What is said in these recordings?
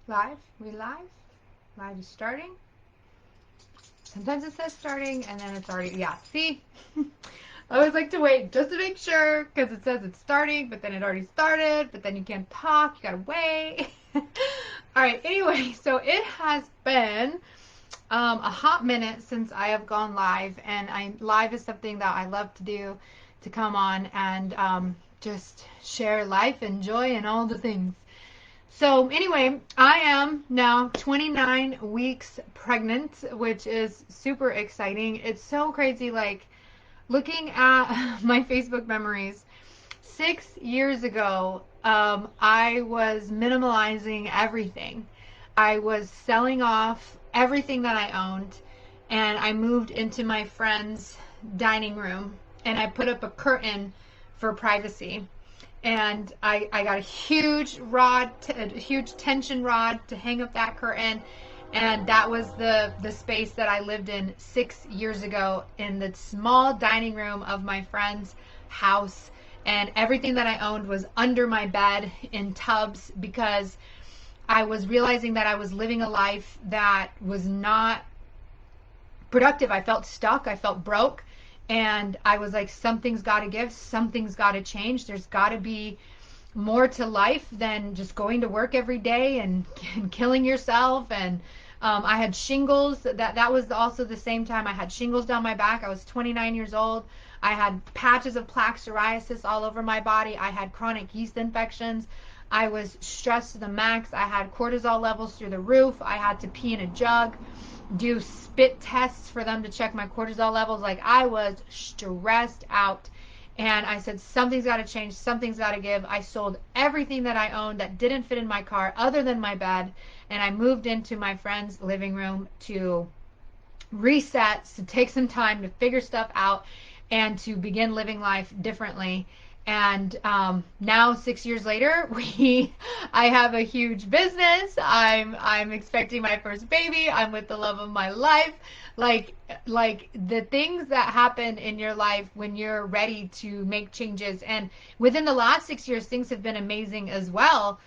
Live? We live? Live is starting. Sometimes it says starting and then it's already, yeah, see? I always like to wait just to make sure because it says it's starting, but then it already started, but then you can't talk, you gotta wait. All right, anyway, so it has been a hot minute since I have gone live, and live is something that I love to do, to come on and just share life and joy and all the things. So anyway, I am now 29 weeks pregnant, which is super exciting. It's so crazy, like looking at my Facebook memories. 6 years ago, I was minimalizing everything. I was selling off everything that I owned, and I moved into my friend's dining room, and I put up a curtain for privacy. And I got a huge rod, a huge tension rod to hang up that curtain. And that was the space that I lived in 6 years ago, in the small dining room of my friend's house. And everything that I owned was under my bed in tubs, because I was realizing that I was living a life that was not productive. I felt stuck. I felt broke. And I was like, something's got to give. Something's got to change. There's got to be more to life than just going to work every day and killing yourself. And I had shingles. That was also the same time I had shingles down my back. I was 29 years old. I had patches of plaque psoriasis all over my body. I had chronic yeast infections. I was stressed to the max. I had cortisol levels through the roof. I had to pee in a jug, do spit tests for them to check my cortisol levels. Like, I was stressed out. And I said, something's got to change. Something's got to give. I sold everything that I owned that didn't fit in my car other than my bed. And I moved into my friend's living room to reset, to take some time to figure stuff out and to begin living life differently. And now 6 years later, I have a huge business. I'm expecting my first baby. I'm with the love of my life. Like the things that happen in your life when you're ready to make changes. And within the last 6 years, things have been amazing as well.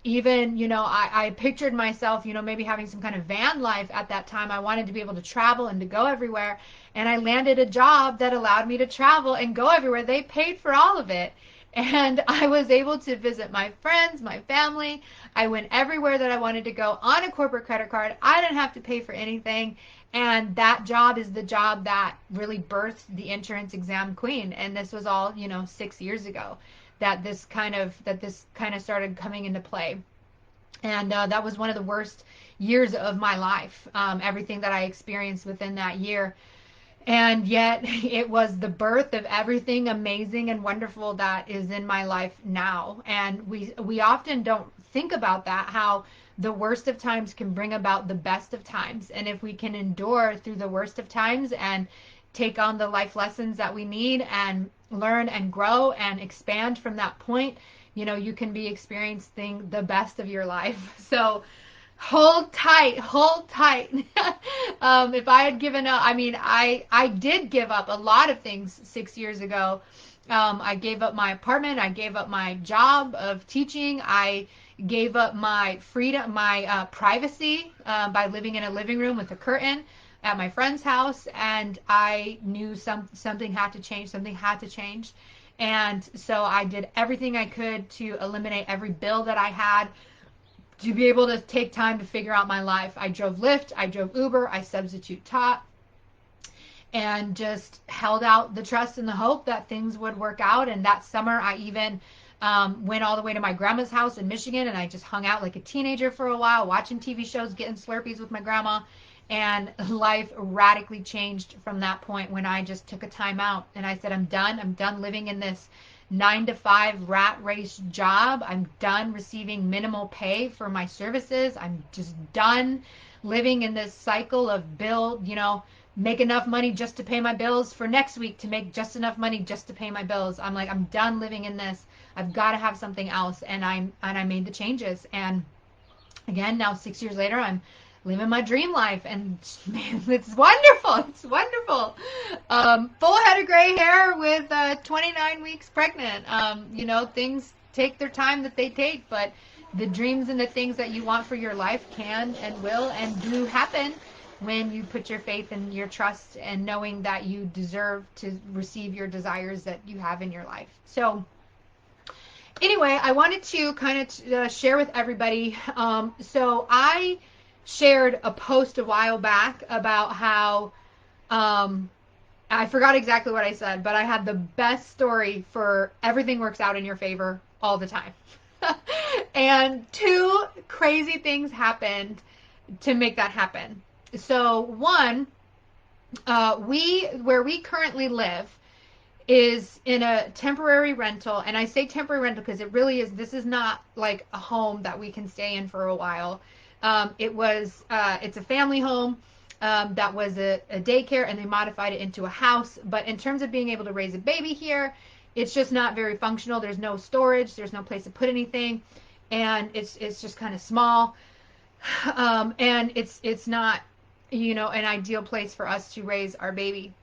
Even, I pictured myself, maybe having some kind of van life at that time. I wanted to be able to travel and to go everywhere. And I landed a job that allowed me to travel and go everywhere. They paid for all of it. And I was able to visit my friends, my family. I went everywhere that I wanted to go on a corporate credit card. I didn't have to pay for anything. And that job is the job that really birthed the insurance exam queen. And this was all, 6 years ago that this kind of started coming into play. And that was one of the worst years of my life. Everything that I experienced within that year. And yet it was the birth of everything amazing and wonderful that is in my life now. And we often don't think about that, how the worst of times can bring about the best of times. And if we can endure through the worst of times and take on the life lessons that we need and learn and grow and expand from that point, you can be experiencing the best of your life. So hold tight. If I had given up, I did give up a lot of things 6 years ago. I gave up my apartment. I gave up my job of teaching. I gave up my freedom, my privacy by living in a living room with a curtain at my friend's house. And I knew something had to change. Something had to change. And so I did everything I could to eliminate every bill that I had, to be able to take time to figure out my life. I drove Lyft, I drove Uber, I substitute taught, and just held out the trust and the hope that things would work out. And that summer, I even went all the way to my grandma's house in Michigan, and I just hung out like a teenager for a while, watching TV shows, getting Slurpees with my grandma. And life radically changed from that point when I just took a time out and I said, I'm done living in this 9-to-5 rat race job. I'm done receiving minimal pay for my services. I'm just done living in this cycle of make enough money just to pay my bills for next week to make just enough money just to pay my bills. I'm like, I'm done living in this. I've got to have something else. And I made the changes. And again, now 6 years later, I'm living my dream life, and man, it's wonderful. It's wonderful. Full head of gray hair with 29 weeks pregnant. Things take their time that they take, but the dreams and the things that you want for your life can and will and do happen when you put your faith and your trust and knowing that you deserve to receive your desires that you have in your life. So anyway, I wanted to kind of share with everybody. So I shared a post a while back about how I forgot exactly what I said, but I had the best story for everything works out in your favor all the time. And two crazy things happened to make that happen. So one, where we currently live is in a temporary rental, and I say temporary rental because it really is. This is not like a home that we can stay in for a while. It's a family home that was a daycare, and they modified it into a house. But in terms of being able to raise a baby here, it's just not very functional. There's no storage. There's no place to put anything, and it's just kind of small. And it's not, an ideal place for us to raise our baby.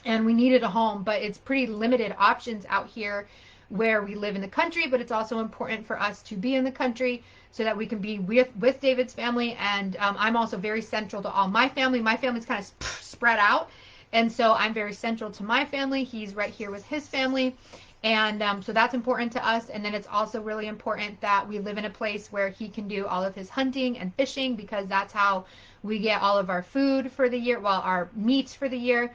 And we needed a home, but it's pretty limited options out here where we live in the country, but it's also important for us to be in the country so that we can be with David's family. And I'm also very central to all my family. My family's kind of spread out, and so I'm very central to my family. He's right here with his family, and so that's important to us. And then it's also really important that we live in a place where he can do all of his hunting and fishing, because that's how we get all of our food for the year, our meats for the year.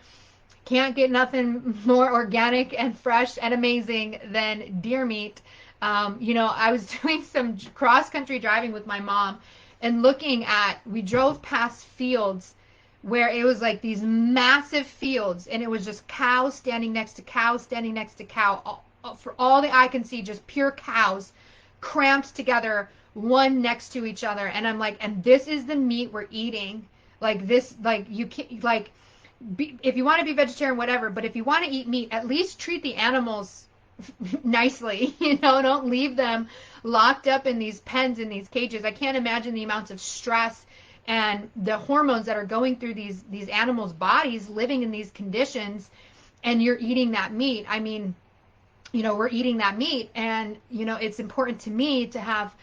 Can't get nothing more organic and fresh and amazing than deer meat. I was doing some cross-country driving with my mom and we drove past fields where it was like these massive fields, and it was just cows standing next to cows, standing next to cow. For all the eye can see, just pure cows cramped together, one next to each other. And I'm like, and this is the meat we're eating. Like this, like you can't, like, if you want to be vegetarian, whatever, but if you want to eat meat, at least treat the animals nicely. Don't leave them locked up in these pens, in these cages. I can't imagine the amounts of stress and the hormones that are going through these animals' bodies living in these conditions, and you're eating that meat. I mean, we're eating that meat, and it's important to me to have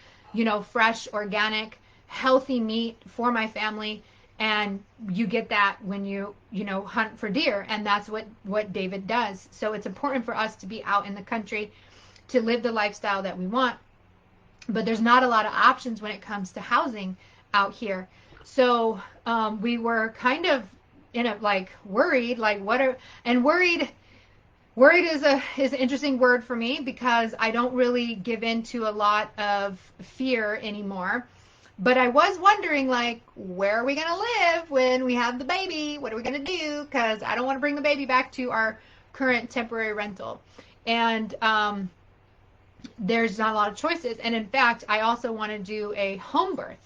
fresh, organic, healthy meat for my family. And you get that when you hunt for deer, and that's what David does. So it's important for us to be out in the country to live the lifestyle that we want. But there's not a lot of options when it comes to housing out here. So we were kind of worried, worried is an interesting word for me, because I don't really give in to a lot of fear anymore. But I was wondering, where are we going to live when we have the baby? What are we going to do? Because I don't want to bring the baby back to our current temporary rental. And there's not a lot of choices. And in fact, I also want to do a home birth.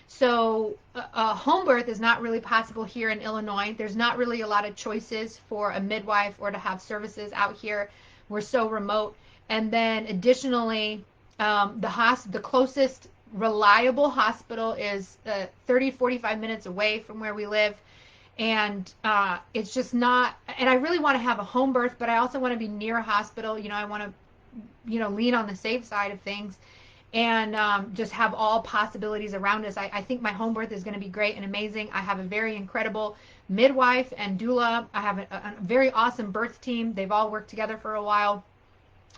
So a home birth is not really possible here in Illinois. There's not really a lot of choices for a midwife or to have services out here. We're so remote. And then additionally, the closest reliable hospital is 30-45 minutes away from where we live, and it's just not. And I really want to have a home birth, but I also want to be near a hospital. I want to lean on the safe side of things, and just have all possibilities around us. I think my home birth is going to be great and amazing. I have a very incredible midwife and doula. I have a very awesome birth team. They've all worked together for a while.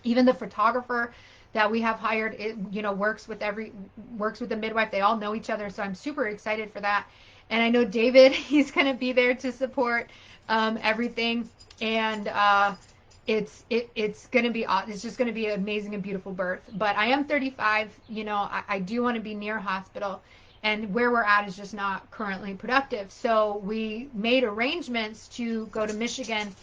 Even the photographer that we have hired, works with the midwife. They all know each other, so I'm super excited for that. And I know David, he's going to be there to support everything. And it's just going to be an amazing and beautiful birth. But I am 35. I do want to be near a hospital, and where we're at is just not currently productive. So we made arrangements to go to Michigan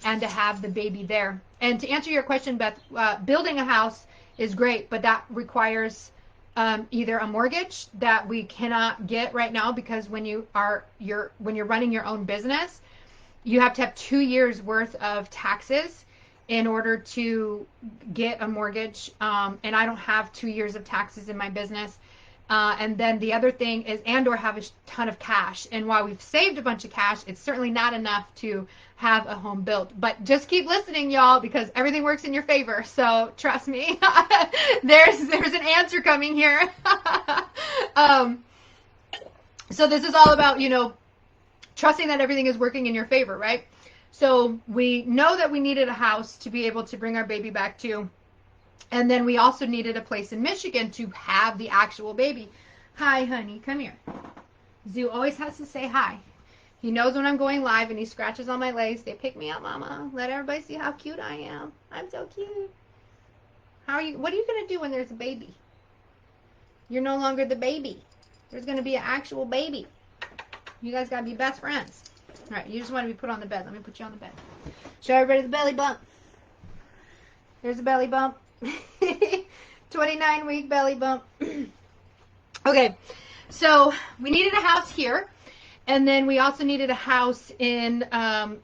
and to have the baby there. And to answer your question, Beth, building a house is great, but that requires either a mortgage that we cannot get right now, because when you're running your own business, you have to have 2 years worth of taxes in order to get a mortgage. And I don't have 2 years of taxes in my business. And then the other thing is, and or have a ton of cash. And while we've saved a bunch of cash, it's certainly not enough to have a home built. But just keep listening, y'all, because everything works in your favor. So trust me, there's an answer coming here. So this is all about, trusting that everything is working in your favor, right? So we know that we needed a house to be able to bring our baby back to. And then we also needed a place in Michigan to have the actual baby. Hi, honey, come here. Zoo always has to say hi. He knows when I'm going live and he scratches on my legs. They pick me up, mama. Let everybody see how cute I am. I'm so cute. What are you going to do when there's a baby? You're no longer the baby. There's going to be an actual baby. You guys got to be best friends. All right, you just want to be put on the bed. Let me put you on the bed. Show everybody the belly bump. There's a belly bump. 29-week belly bump. Okay, so we needed a house here, and then we also needed a house in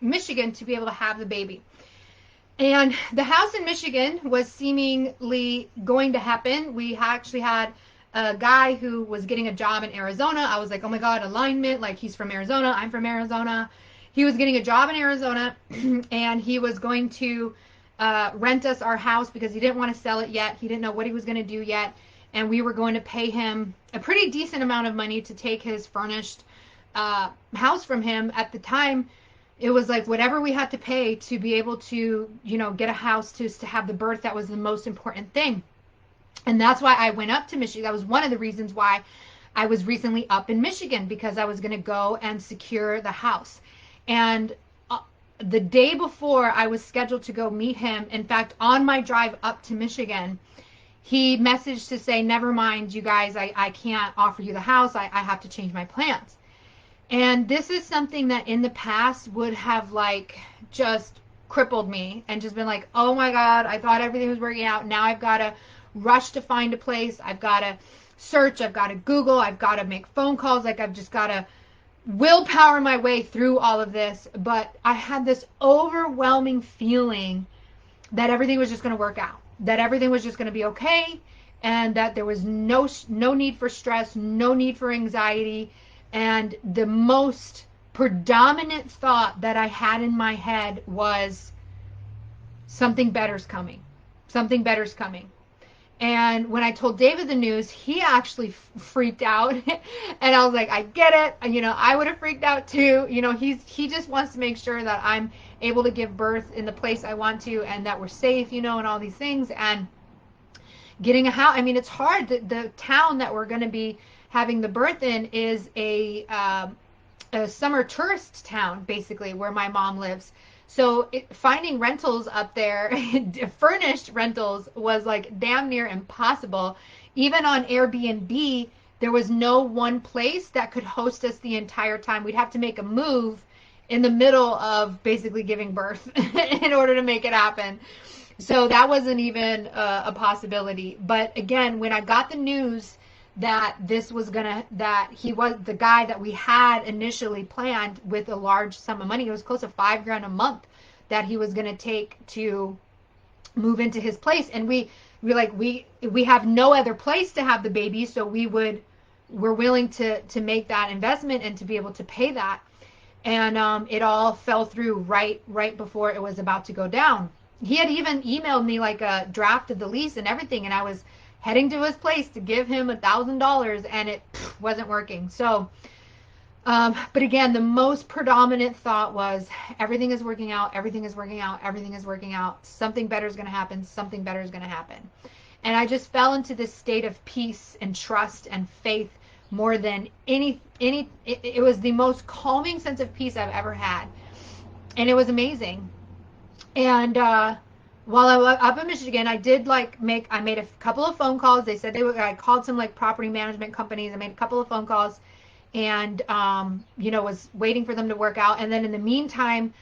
Michigan to be able to have the baby. And the house in Michigan was seemingly going to happen. We actually had a guy who was getting a job in Arizona. I was like, oh my God, alignment. Like, he's from Arizona. I'm from Arizona. He was getting a job in Arizona, and he was going to rent us our house because he didn't want to sell it yet. He didn't know what he was going to do yet. And we were going to pay him a pretty decent amount of money to take his furnished house from him. At the time, it was like whatever we had to pay to be able to, get a house to have the birth. That was the most important thing. And that's why I went up to Michigan. That was one of the reasons why I was recently up in Michigan, because I was going to go and secure the house. And the day before I was scheduled to go meet him, in fact, on my drive up to Michigan, he messaged to say, never mind, you guys, I can't offer you the house. I have to change my plans. And this is something that in the past would have just crippled me and just been like, oh my God, I thought everything was working out. Now I've got to rush to find a place. I've got to search. I've got to Google. I've got to make phone calls. I've just got to willpower my way through all of this. But I had this overwhelming feeling that everything was just going to work out, that everything was just going to be okay, and that there was no need for stress, no need for anxiety. And the most predominant thought that I had in my head was, something better's coming. Something better's coming. And when I told David the news, he actually freaked out. And I was like, I get it. I would have freaked out too. He just wants to make sure that I'm able to give birth in the place I want to, and that we're safe, and all these things. And getting a house, it's hard. The town that we're going to be having the birth in is a summer tourist town, basically, where my mom lives. So finding rentals up there, furnished rentals, was damn near impossible. Even on Airbnb, there was no one place that could host us the entire time. We'd have to make a move in the middle of basically giving birth in order to make it happen. So that wasn't even a possibility. But again, when I got the news that that he was the guy that we had initially planned with a large sum of money, it was close to $5,000 a month that he was going to take to move into his place. And we have no other place to have the baby, so we're willing to make that investment and to be able to pay that. And it all fell through right before it was about to go down. He had even emailed me a draft of the lease and everything, and I was heading to his place to give him $1,000, and it wasn't working. So, but again, the most predominant thought was, everything is working out, everything is working out, everything is working out. Something better is going to happen. Something better is going to happen. And I just fell into this state of peace and trust and faith more than it was the most calming sense of peace I've ever had. And it was amazing. And, while I was up in Michigan, I did I made a couple of phone calls. They said I called some property management companies. I made a couple of phone calls, and was waiting for them to work out. And then in the meantime,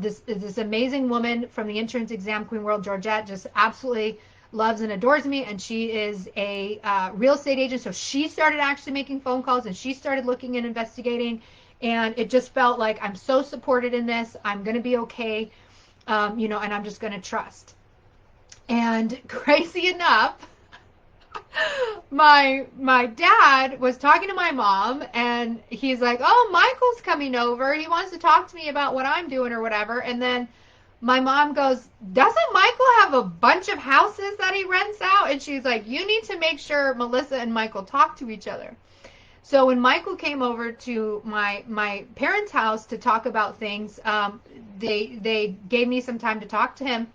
this amazing woman from the Insurance Exam Queen World, Georgette, just absolutely loves and adores me, and she is a real estate agent. So she started actually making phone calls, and she started looking and investigating, and it just felt like, I'm so supported in this. I'm going to be okay. And I'm just going to trust. And crazy enough, my dad was talking to my mom, and he's like, "Oh, Michael's coming over. He wants to talk to me about what I'm doing or whatever." And then my mom goes, "Doesn't Michael have a bunch of houses that he rents out?" And she's like, "You need to make sure Melissa and Michael talk to each other." So when Michael came over to my parents' house to talk about things, they gave me some time to talk to him.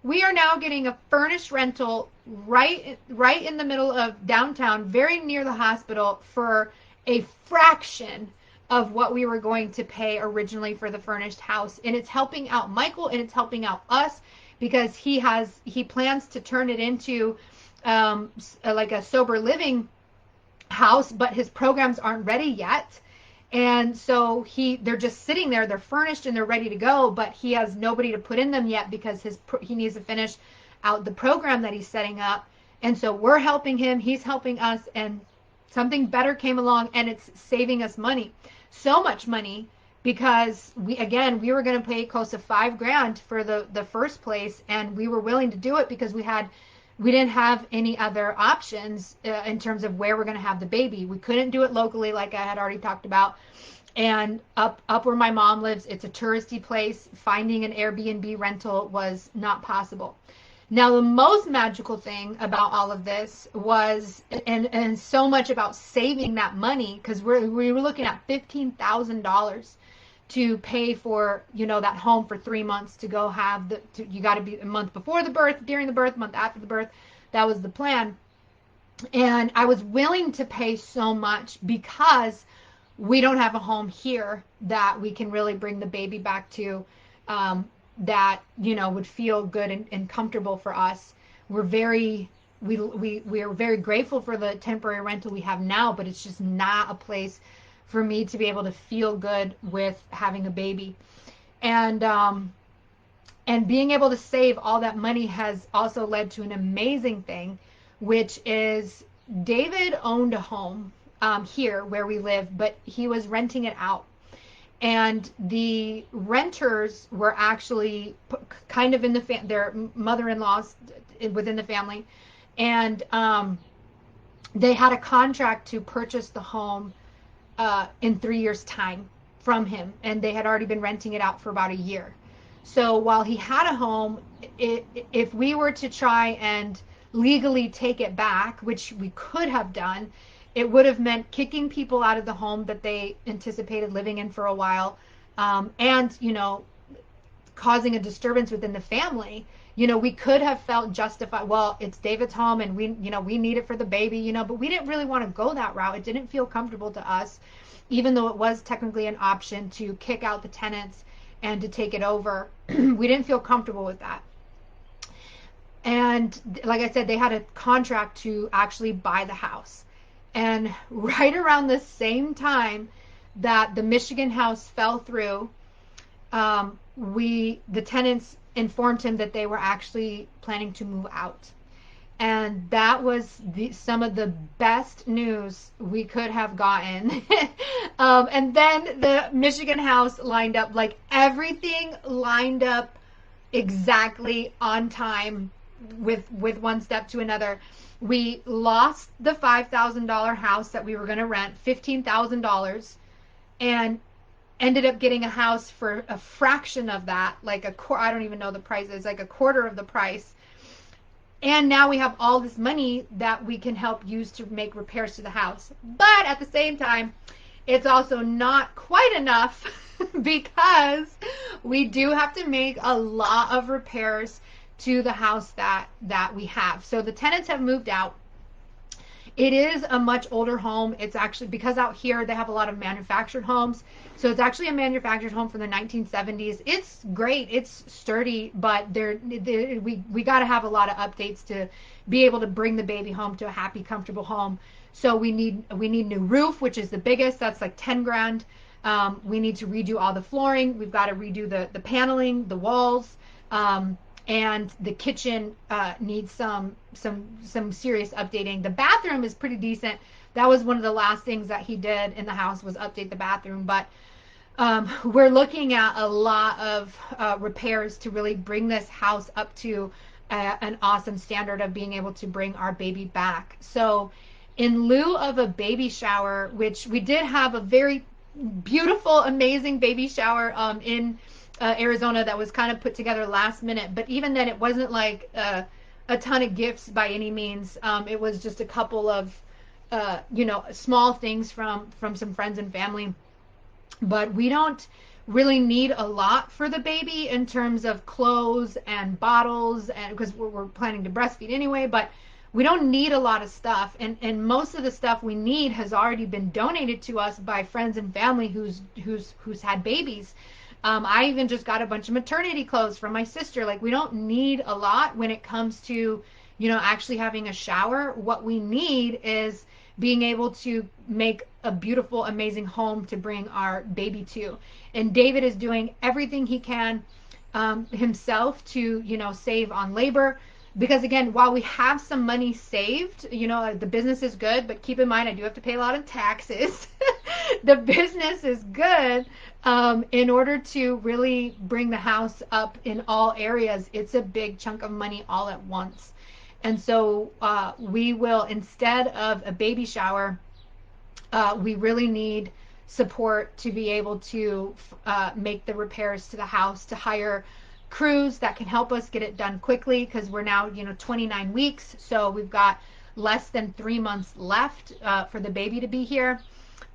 We are now getting a furnished rental right in the middle of downtown, very near the hospital, for a fraction of what we were going to pay originally for the furnished house. And it's helping out Michael, and it's helping out us, because he plans to turn it into like a sober living house, but his programs aren't ready yet. And so they're just sitting there, they're furnished and they're ready to go, but he has nobody to put in them yet because he needs to finish out the program that he's setting up. And so we're helping him, he's helping us, and something better came along, and it's saving us money. So much money, because we were going to pay close to $5,000 for the first place, and we were willing to do it because we didn't have any other options in terms of where we're going to have the baby. We couldn't do it locally, like I had already talked about. And up where my mom lives, it's a touristy place. Finding an Airbnb rental was not possible. Now, the most magical thing about all of this was, and so much about saving that money, because we were looking at $15,000 to pay for, that home for 3 months to go have you got to be a month before the birth, during the birth, month after the birth. That was the plan. And I was willing to pay so much because we don't have a home here that we can really bring the baby back to, that, would feel good and comfortable for us. We are very grateful for the temporary rental we have now, but it's just not a place for me to be able to feel good with having a baby. And being able to save all that money has also led to an amazing thing, which is David owned a home here where we live, but he was renting it out. And the renters were actually kind of in their mother-in-laws within the family. And they had a contract to purchase the home in 3 years' time from him, and they had already been renting it out for about a year. So while he had a home, if we were to try and legally take it back, which we could have done, it would have meant kicking people out of the home that they anticipated living in for a while, and causing a disturbance within the family. We could have felt justified. Well, it's David's home, and we need it for the baby, but we didn't really want to go that route. It didn't feel comfortable to us, even though it was technically an option to kick out the tenants and to take it over. We didn't feel comfortable with that. And like I said, they had a contract to actually buy the house. And right around the same time that the Michigan house fell through, the tenants informed him that they were actually planning to move out. And that was some of the best news we could have gotten. And then the Michigan house lined up, like everything lined up exactly on time with one step to another. We lost the $5,000 house that we were going to rent, $15,000, and ended up getting a house for a fraction of that, like I don't even know the price, it's like a quarter of the price. And now we have all this money that we can help use to make repairs to the house. But at the same time, it's also not quite enough because we do have to make a lot of repairs to the house that we have. So the tenants have moved out. It is a much older home. It's actually, because out here they have a lot of manufactured homes. So it's actually a manufactured home from the 1970s. It's great. It's sturdy, but we got to have a lot of updates to be able to bring the baby home to a happy, comfortable home. So we need new roof, which is the biggest. That's like $10,000. We need to redo all the flooring. We've got to redo the paneling, the walls. And the kitchen needs some serious updating. The bathroom is pretty decent. That was one of the last things that he did in the house, was update the bathroom. But we're looking at a lot of repairs to really bring this house up to an awesome standard of being able to bring our baby back. So in lieu of a baby shower, which we did have a very beautiful, amazing baby shower in Arizona that was kind of put together last minute. But even then, it wasn't like a ton of gifts by any means. It was just a couple of, small things from some friends and family. But we don't really need a lot for the baby in terms of clothes and bottles, and because we're planning to breastfeed anyway. But we don't need a lot of stuff, and most of the stuff we need has already been donated to us by friends and family who's had babies. I even just got a bunch of maternity clothes from my sister. Like, we don't need a lot when it comes to, actually having a shower. What we need is being able to make a beautiful, amazing home to bring our baby to. And David is doing everything he can himself to, save on labor. Because again, while we have some money saved, the business is good, but keep in mind, I do have to pay a lot of taxes. The business is good. In order to really bring the house up in all areas, it's a big chunk of money all at once. And so we will, instead of a baby shower, we really need support to be able to make the repairs to the house, to hire crews that can help us get it done quickly, because we're now 29 weeks, so we've got less than 3 months left for the baby to be here,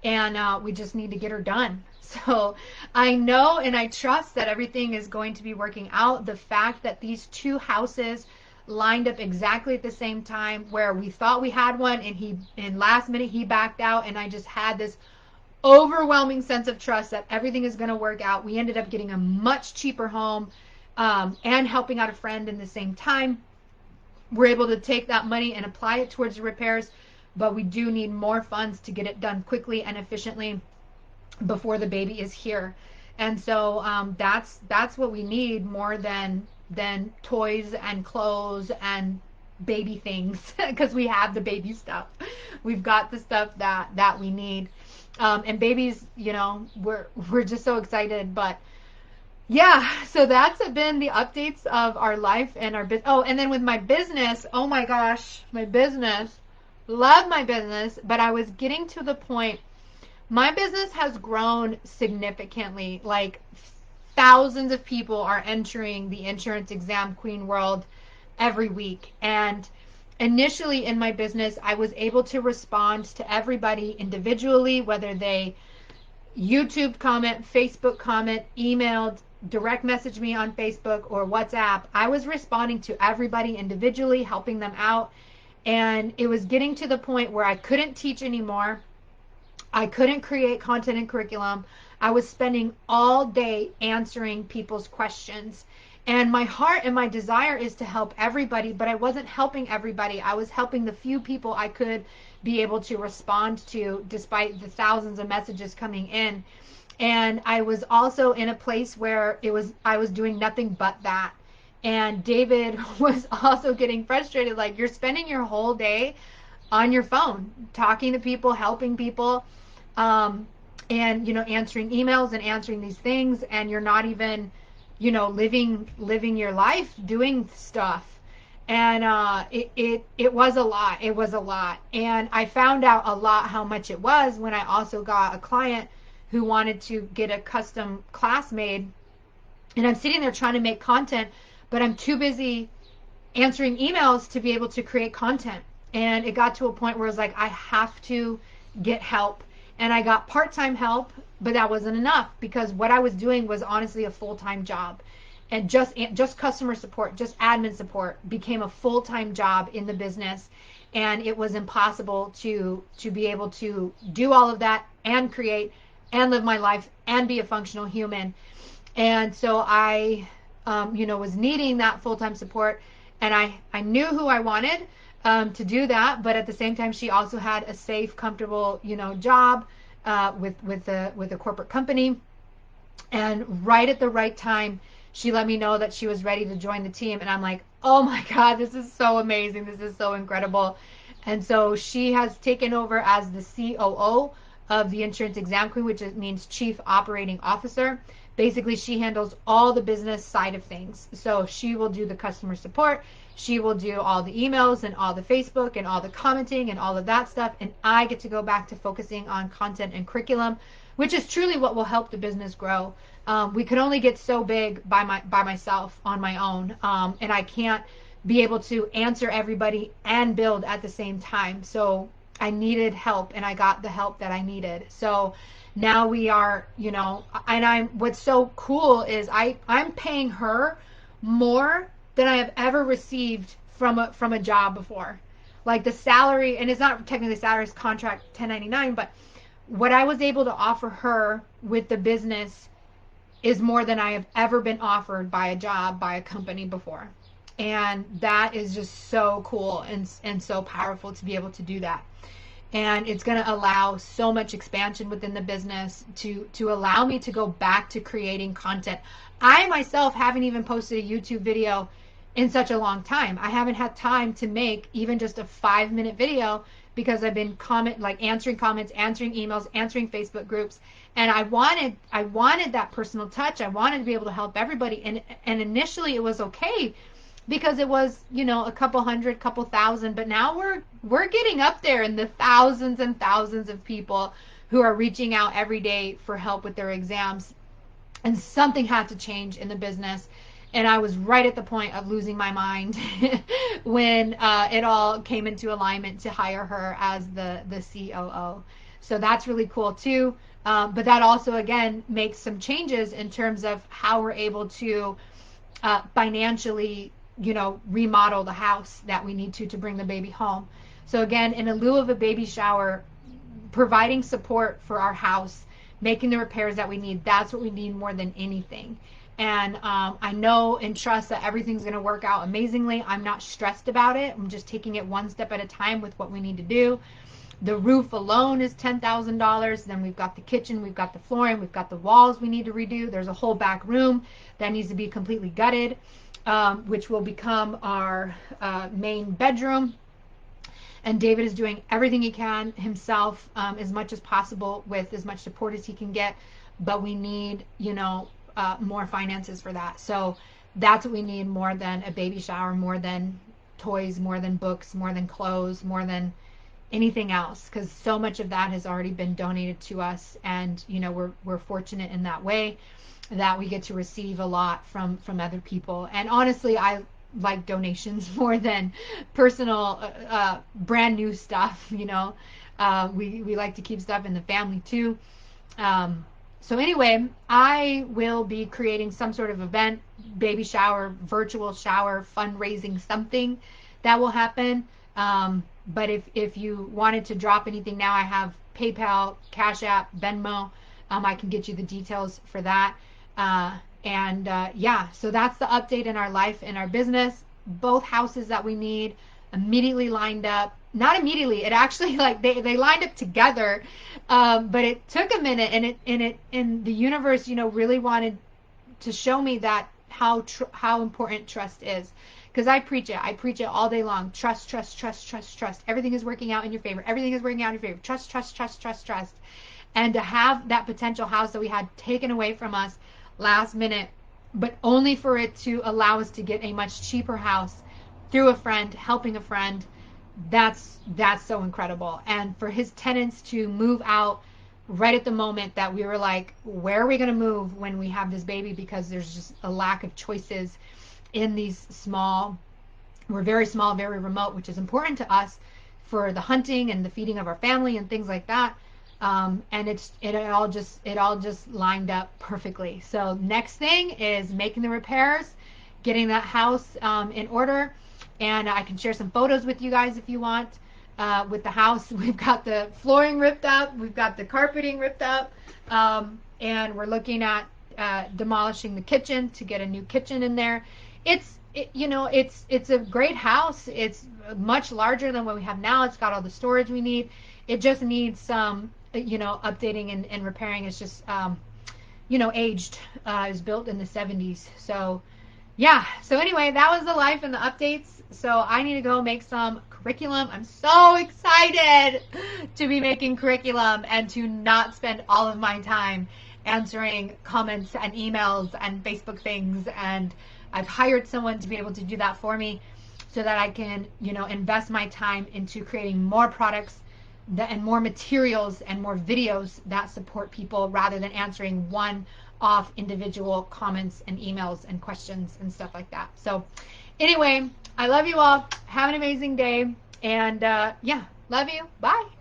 and we just need to get her done. So I know and I trust that everything is going to be working out. The fact that these two houses lined up exactly at the same time, where we thought we had one and last minute he backed out, and I just had this overwhelming sense of trust that everything is going to work out. We ended up getting a much cheaper home and helping out a friend in the same time. We're able to take that money and apply it towards the repairs, but we do need more funds to get it done quickly and efficiently before the baby is here. And so that's what we need more than toys and clothes and baby things, because we have the baby stuff. We've got the stuff that we need. And babies, we're just so excited. But yeah, so that's been the updates of our life and our business. Oh, and then with my business, oh my gosh, my business, love my business, but I was getting to the point, my business has grown significantly. Like, thousands of people are entering the Insurance Exam Queen world every week. And initially in my business, I was able to respond to everybody individually, whether they YouTube comment, Facebook comment, emailed, direct message me on Facebook or WhatsApp. I was responding to everybody individually, helping them out. And it was getting to the point where I couldn't teach anymore. I couldn't create content and curriculum. I was spending all day answering people's questions. And my heart and my desire is to help everybody, but I wasn't helping everybody. I was helping the few people I could be able to respond to, despite the thousands of messages coming in. And I was also in a place where I was doing nothing but that. And David was also getting frustrated. Like, you're spending your whole day on your phone, talking to people, helping people, and, answering emails and answering these things. And you're not even, living your life, doing stuff. And it was a lot. It was a lot. And I found out a lot how much it was when I also got a client who wanted to get a custom class made. And I'm sitting there trying to make content, but I'm too busy answering emails to be able to create content. And it got to a point where it was like, I have to get help. And I got part-time help, but that wasn't enough, because what I was doing was honestly a full-time job. And just customer support, just admin support became a full-time job in the business. And it was impossible to be able to do all of that and create and live my life and be a functional human. And so I, was needing that full-time support. And I knew who I wanted to do that. But at the same time, she also had a safe, comfortable, job with a corporate company. And right at the right time, she let me know that she was ready to join the team. And I'm like, oh my God, this is so amazing. This is so incredible. And so she has taken over as the COO of the Insurance Exam Queen, which means Chief Operating Officer. basically she handles all the business side of things. So she will do the customer support. She will do all the emails and all the Facebook and all the commenting and all of that stuff. And I get to go back to focusing on content and curriculum, which is truly what will help the business grow. We could only get so big by myself on my own. And I can't be able to answer everybody and build at the same time. So I needed help, and I got the help that I needed. So now we are, and what's so cool is I'm paying her more than I have ever received from a job before. Like the salary, and it's not technically salary, it's contract 1099, but what I was able to offer her with the business is more than I have ever been offered by a job, by a company before. And that is just so cool and so powerful to be able to do that. And it's going to allow so much expansion within the business to allow me to go back to creating content. I myself haven't even posted a YouTube video in such a long time. I haven't had time to make even just a 5-minute video because I've been answering comments, answering emails, answering Facebook groups. And I wanted that personal touch. I wanted to be able to help everybody. And initially it was okay because it was, a couple hundred, couple thousand, but now we're getting up there in the thousands and thousands of people who are reaching out every day for help with their exams. And something had to change in the business. And I was right at the point of losing my mind when it all came into alignment to hire her as the COO. So that's really cool too. But that also, again, makes some changes in terms of how we're able to financially remodel the house that we need to bring the baby home. So again, in lieu of a baby shower, providing support for our house, making the repairs that we need, that's what we need more than anything. And I know and trust that everything's going to work out amazingly. I'm not stressed about it. I'm just taking it one step at a time with what we need to do. The roof alone is $10,000. Then we've got the kitchen, we've got the flooring, we've got the walls we need to redo. There's a whole back room that needs to be completely gutted, which will become our main bedroom. And David is doing everything he can himself, as much as possible, with as much support as he can get. But we need, more finances for that. So that's what we need more than a baby shower, more than toys, more than books, more than clothes, more than anything else, because so much of that has already been donated to us. And we're fortunate in that way that we get to receive a lot from other people. And honestly, I like donations more than personal brand new stuff. We like to keep stuff in the family too. So anyway, I will be creating some sort of event, baby shower, virtual shower, fundraising, something that will happen. But if you wanted to drop anything now, I have PayPal, Cash App, Venmo. I can get you the details for that. So that's the update in our life, in our business. Both houses that we need immediately lined up. Not immediately. It actually they lined up together, but it took a minute, and the universe, really wanted to show me that how important trust is, because I preach it all day long. Trust, trust, trust, trust, trust. Everything is working out in your favor. Everything is working out in your favor. Trust, trust, trust, trust, trust. And to have that potential house that we had taken away from us last minute, but only for it to allow us to get a much cheaper house through a friend, helping a friend. That's so incredible. And for his tenants to move out right at the moment that we were like, where are we going to move when we have this baby? Because there's just a lack of choices in these we're very small, very remote, which is important to us for the hunting and the feeding of our family and things like that. And it all just lined up perfectly. So next thing is making the repairs, getting that house in order. And I can share some photos with you guys if you want. With the house, we've got the flooring ripped up, we've got the carpeting ripped up, and we're looking at demolishing the kitchen to get a new kitchen in there. It's a great house. It's much larger than what we have now. It's got all the storage we need. It just needs some, updating and repairing. It's just, aged. It was built in the 70s. So, yeah. So anyway, that was the life and the updates. So I need to go make some curriculum. I'm so excited to be making curriculum and to not spend all of my time answering comments and emails and Facebook things, and I've hired someone to be able to do that for me so that I can, you know, invest my time into creating more products and more materials and more videos that support people rather than answering one-off individual comments and emails and questions and stuff like that. So anyway, I love you all. Have an amazing day. And yeah, love you. Bye.